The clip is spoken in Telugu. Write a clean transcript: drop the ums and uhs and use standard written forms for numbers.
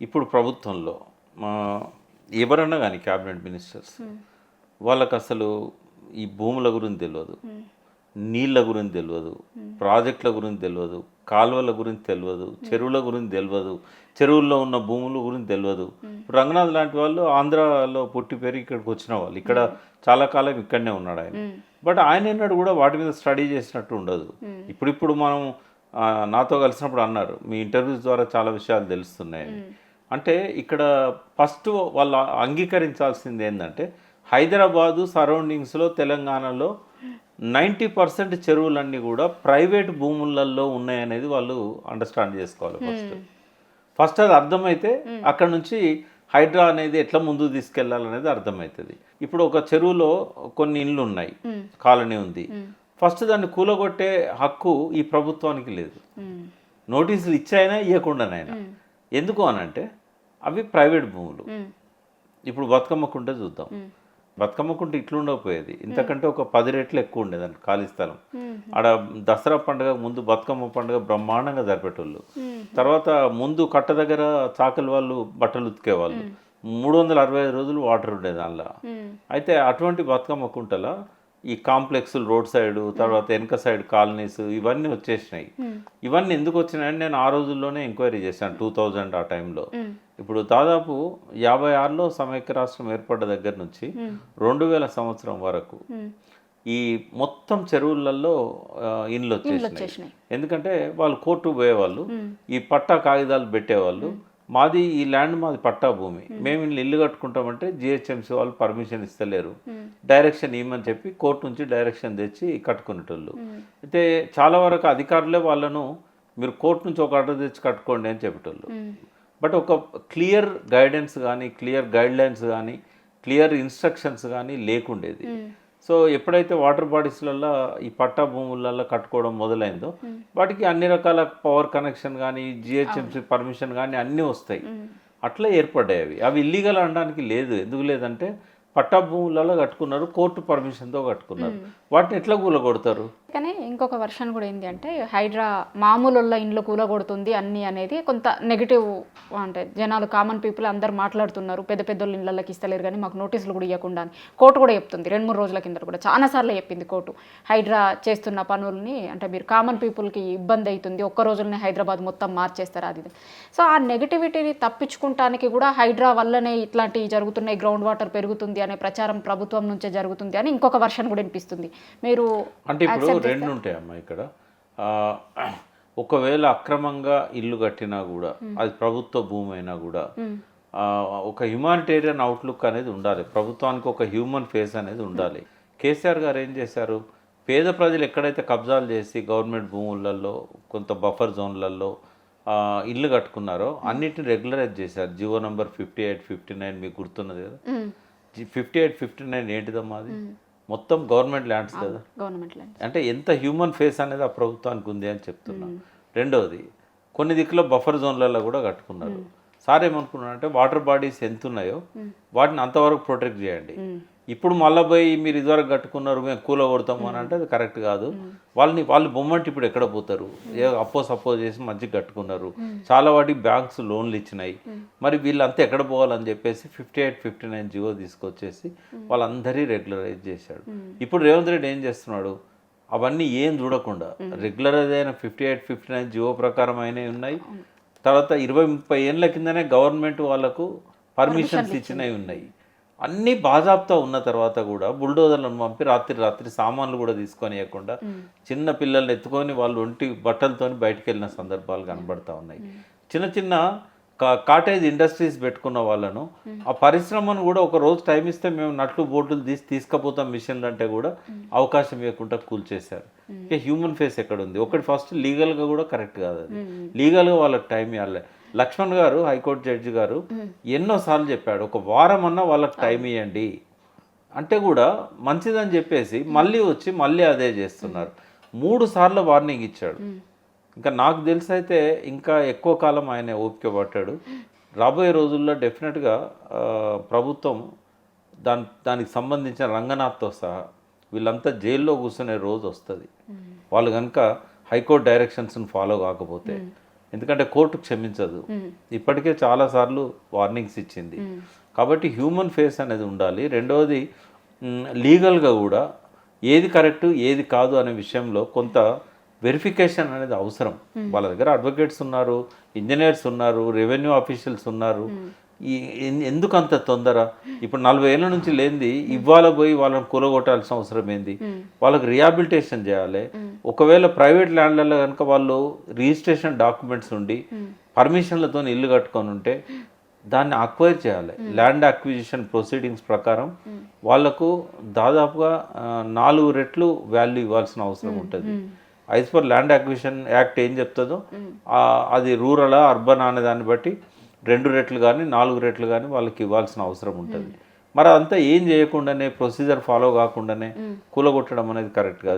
ఇప్పుడు ప్రభుత్వంలో మా ఎవరన్నా కానీ క్యాబినెట్ మినిస్టర్స్ వాళ్ళకి అసలు ఈ భూముల గురించి తెలియదు, నీళ్ళ గురించి తెలియదు, ప్రాజెక్టుల గురించి తెలియదు, కాలువల గురించి తెలియదు, చెరువుల గురించి తెలియదు, చెరువుల్లో ఉన్న భూముల గురించి తెలియదు. రంగనాథ్ లాంటి వాళ్ళు ఆంధ్రాలో పుట్టి పెరిగి ఇక్కడికి వచ్చిన వాళ్ళు, ఇక్కడ చాలా కాలం ఇక్కడనే ఉన్నాడు ఆయన. బట్ ఆయన ఎన్నడూ కూడా వాటి మీద స్టడీ చేసినట్టు ఉండదు. ఇప్పుడు మనం నాతో కలిసినప్పుడు అన్నారు, మీ ఇంటర్వ్యూస్ ద్వారా చాలా విషయాలు తెలుస్తున్నాయని. అంటే ఇక్కడ ఫస్ట్ వాళ్ళు అంగీకరించాల్సింది ఏంటంటే హైదరాబాదు సరౌండింగ్స్లో తెలంగాణలో 90% చెరువులన్నీ కూడా ప్రైవేట్ భూములలో ఉన్నాయనేది వాళ్ళు అండర్స్టాండ్ చేసుకోవాలి. ఫస్ట్ అది అర్థమైతే అక్కడ నుంచి హైడ్రా అనేది ఎట్లా ముందుకు తీసుకెళ్లాలనేది అర్థమవుతుంది. ఇప్పుడు ఒక చెరువులో కొన్ని ఇండ్లు ఉన్నాయి, కాలనీ ఉంది, ఫస్ట్ దాన్ని కూలగొట్టే హక్కు ఈ ప్రభుత్వానికి లేదు. నోటీసులు ఇచ్చాయినా ఇవ్వకుండానైనా. ఎందుకు అనంటే అవి ప్రైవేట్ భూములు. ఇప్పుడు బతుకమ్మకుంటే చూద్దాం, బతుకమ్మకుంటే ఇట్లుండకపోయేది, ఇంతకంటే ఒక 10 రెట్లు ఎక్కువ ఉండేదండి ఖాళీ స్థలం. ఆడ దసరా పండుగ ముందు బతుకమ్మ పండుగ బ్రహ్మాండంగా జరిపేటోళ్ళు. తర్వాత ముందు కట్ట దగ్గర చాకలి వాళ్ళు బట్టలు ఉతికేవాళ్ళు, 365 రోజులు వాటర్ ఉండేది దానిలో. అయితే అటువంటి బతుకమ్మ కుంటల ఈ కాంప్లెక్స్లు రోడ్ సైడ్, తర్వాత వెనక సైడ్ కాలనీస్ ఇవన్నీ వచ్చేసినాయి. ఇవన్నీ ఎందుకు వచ్చినాయని నేను ఆ రోజుల్లోనే ఎంక్వైరీ చేశాను, 2000 ఆ టైంలో. ఇప్పుడు దాదాపు 56లో సమైక్య రాష్ట్రం ఏర్పడ్డ దగ్గర నుంచి 2000 సంవత్సరం వరకు ఈ మొత్తం చెరువులలో ఇండ్లు వచ్చేసినాయి. ఎందుకంటే వాళ్ళు కోర్టు పోయేవాళ్ళు, ఈ పట్టా కాగితాలు పెట్టేవాళ్ళు, మాది ఈ ల్యాండ్ మాది పట్టా భూమి, మేము ఇల్లు కట్టుకుంటామంటే జిహెచ్ఎంసీ వాళ్ళు పర్మిషన్ ఇస్తలేరు, డైరెక్షన్ ఇవ్వమని చెప్పి కోర్టు నుంచి డైరెక్షన్ తెచ్చి కట్టుకునేటోళ్ళు. అయితే చాలా వరకు అధికారులే వాళ్ళను మీరు కోర్టు నుంచి ఒక ఆర్డర్ తెచ్చి కట్టుకోండి అని చెప్పేటోళ్ళు. బట్ ఒక క్లియర్ గైడెన్స్ కానీ, క్లియర్ గైడ్లైన్స్ కానీ, క్లియర్ ఇన్స్ట్రక్షన్స్ కానీ లేకుండేది. సో ఎప్పుడైతే వాటర్ బాడీస్లలో ఈ పట్టా భూములలో కట్టుకోవడం మొదలైందో వాటికి అన్ని రకాల పవర్ కనెక్షన్ కానీ, జిహెచ్ఎంసీ పర్మిషన్ కానీ అన్నీ వస్తాయి. అట్లా ఏర్పడ్డాయి అవి. అవి ఇల్లీగల్ అనడానికి లేదు. ఎందుకు లేదంటే పట్టా భూములలో కట్టుకున్నారు, కోర్టు పర్మిషన్తో కట్టుకున్నారు. వాటిని ఎట్లా కూలగొడతారు? కానీ ఇంకొక వర్షన్ కూడా ఏంటి అంటే హైడ్రా మామూలుള്ള ఇండ్లు కూలగొడుతుంది అన్ని అనేది కొంత నెగిటివ్. అంటే జనాలు కామన్ పీపుల్ అందరు మాట్లాడుతున్నారు, పెద్ద పెద్ద ఇళ్ళకి ఇస్తలేరు కానీ మాకు నోటీసులు కూడా ఇవ్వకుండా అని కోర్టు కూడా చెప్తుంది. 2-3 రోజుల కింద కూడా చాలాసార్లు చెప్పింది కోర్టు, హైడ్రా చేస్తున్న పనుల్ని అంటే మీరు కామన్ పీపుల్కి ఇబ్బంది అవుతుంది, ఒక్క రోజులనే హైదరాబాద్ మొత్తం మార్చేస్తారు అది. సో ఆ నెగిటివిటీని తప్పించుకుంటానికి కూడా హైడ్రా వల్లనే ఇట్లాంటివి జరుగుతున్నాయి, గ్రౌండ్ వాటర్ పెరుగుతుంది అనే ప్రచారం ప్రభుత్వం నుంచే జరుగుతుంది అని ఇంకొక వర్షన్ కూడా వినిపిస్తుంది. మీరు అంటే ఇప్పుడు రెండు ఉంటాయమ్మా ఇక్కడ. ఒకవేళ అక్రమంగా ఇల్లు కట్టినా కూడా అది ప్రభుత్వ భూమి అయినా కూడా ఒక హ్యుమానిటేరియన్ అవుట్లుక్ అనేది ఉండాలి, ప్రభుత్వానికి ఒక హ్యూమన్ ఫేస్ అనేది ఉండాలి. కేసీఆర్ గారు ఏం చేశారు, పేద ప్రజలు ఎక్కడైతే కబ్జాలు చేసి గవర్నమెంట్ భూములలో కొంత బఫర్ జోన్లలో ఇల్లు కట్టుకున్నారో అన్నిటిని రెగ్యులరైజ్ చేశారు. జీవో నంబర్ 58, 59 మీకు గుర్తున్నది కదా. 58, 59 ఏంటిదమ్మా అది? మొత్తం గవర్నమెంట్ ల్యాండ్స్ కదా. అంటే ఎంత హ్యూమన్ ఫేస్ అనేది ఆ ప్రభుత్వానికి ఉంది అని చెప్తున్నాను. రెండవది, కొన్ని దిక్కులో బఫర్ జోన్లలో కూడా కట్టుకున్నారు. సార్ ఏమనుకున్నాడు అంటే వాటర్ బాడీస్ ఎంత ఉన్నాయో వాటిని అంతవరకు ప్రొటెక్ట్ చేయండి. ఇప్పుడు మళ్ళీ పోయి మీరు ఇదివరకు కట్టుకున్నారు మేము కూల కొడతాము అని అంటే అది కరెక్ట్ కాదు. వాళ్ళు బొమ్మంటే ఇప్పుడు ఎక్కడ పోతారు, సపోజ్ చేసి మంచిగా కట్టుకున్నారు, చాలా వాటికి బ్యాంక్స్ లోన్లు ఇచ్చినాయి, మరి వీళ్ళంతా ఎక్కడ పోవాలని చెప్పేసి 58, 59 జియో తీసుకొచ్చేసి వాళ్ళందరి రెగ్యులరైజ్ చేశాడు. ఇప్పుడు రేవంత్ రెడ్డి ఏం చేస్తున్నాడు, అవన్నీ ఏం చూడకుండా రెగ్యులరైజ్ అయిన 58, 59 జియో ప్రకారం అయినవి ఉన్నాయి. తర్వాత 20-30 ఏళ్ళ కిందనే గవర్నమెంట్ వాళ్ళకు పర్మిషన్స్ ఇచ్చినవి ఉన్నాయి. అన్నీ బాజాబ్తా ఉన్న తర్వాత కూడా బుల్డోజర్లను పంపి రాత్రి సామాన్లు కూడా తీసుకొని ఇవ్వకుండా చిన్న పిల్లల్ని ఎత్తుకొని వాళ్ళు ఒంటి బట్టలతో బయటకు వెళ్ళిన సందర్భాలు కనబడతా ఉన్నాయి. చిన్న చిన్న కాటేజ్ ఇండస్ట్రీస్ పెట్టుకున్న వాళ్ళను ఆ పరిశ్రమను కూడా ఒక రోజు టైం ఇస్తే మేము నట్లు బోర్డులు తీసుకుపోతాం మిషన్లు అంటే కూడా అవకాశం ఇవ్వకుండా కూల్చేశారు. ఇక హ్యూమన్ ఫేస్ ఎక్కడ ఉంది? ఒకటి ఫస్ట్ లీగల్గా కూడా కరెక్ట్ కాదు, అది లీగల్గా వాళ్ళకి టైం ఇవ్వాలి. లక్ష్మణ్ గారు హైకోర్టు జడ్జి గారు ఎన్నోసార్లు చెప్పాడు, ఒక వారం అన్నా వాళ్ళకి టైం ఇవ్వండి అంటే కూడా మంచిదని చెప్పేసి మళ్ళీ అదే చేస్తున్నారు. 3 సార్లు వార్నింగ్ ఇచ్చాడు. ఇంకా నాకు తెలిసి అయితే ఇంకా ఎక్కువ కాలం ఆయన ఓపిక పట్టాడు. రాబోయే రోజుల్లో డెఫినెట్గా ప్రభుత్వం దానికి సంబంధించిన రంగనాథ్తో సహా వీళ్ళంతా జైల్లో కూర్చునే రోజు వస్తుంది. వాళ్ళు కనుక హైకోర్టు డైరెక్షన్స్ని ఫాలో కాకపోతే ఎందుకంటే కోర్టు క్షమించదు. ఇప్పటికే చాలాసార్లు వార్నింగ్స్ ఇచ్చింది. కాబట్టి హ్యూమన్ ఫేస్ అనేది ఉండాలి. రెండవది లీగల్గా కూడా ఏది కరెక్ట్ ఏది కాదు అనే విషయంలో కొంత వెరిఫికేషన్ అనేది అవసరం. వాళ్ళ దగ్గర అడ్వకేట్స్ ఉన్నారు, ఇంజనీర్స్ ఉన్నారు, రెవెన్యూ ఆఫీషియల్స్ ఉన్నారు. ఎందుకు అంత తొందర? ఇప్పుడు 40 ఏళ్ళ నుంచి లేనిది ఇవాళ పోయి వాళ్ళని కూలగొట్టాల్సిన అవసరం ఏంది? వాళ్ళకి రిహాబిలిటేషన్ చేయాలి. ఒకవేళ ప్రైవేట్ ల్యాండ్లలో కనుక వాళ్ళు రిజిస్ట్రేషన్ డాక్యుమెంట్స్ ఉండి పర్మిషన్లతో ఇల్లు కట్టుకొని ఉంటే దాన్ని అక్వైర్ చేయాలి. ల్యాండ్ అక్విజిషన్ ప్రొసీడింగ్స్ ప్రకారం వాళ్లకు దాదాపుగా 4 రెట్లు వాల్యూ ఇవ్వాల్సిన అవసరం ఉంటుంది. As per land acquisition act ఏం చెప్తుందో అది రూరలా అర్బన్ అనే దాన్ని బట్టి 2 రెట్లు కానీ 4 రెట్లు కానీ వాళ్ళకి ఇవ్వాల్సిన అవసరం ఉంటుంది. మరి అంతా ఏం చేయకుండానే ప్రొసీజర్ ఫాలో కాకుండానే కూలగొట్టడం అనేది కరెక్ట్ కాదు.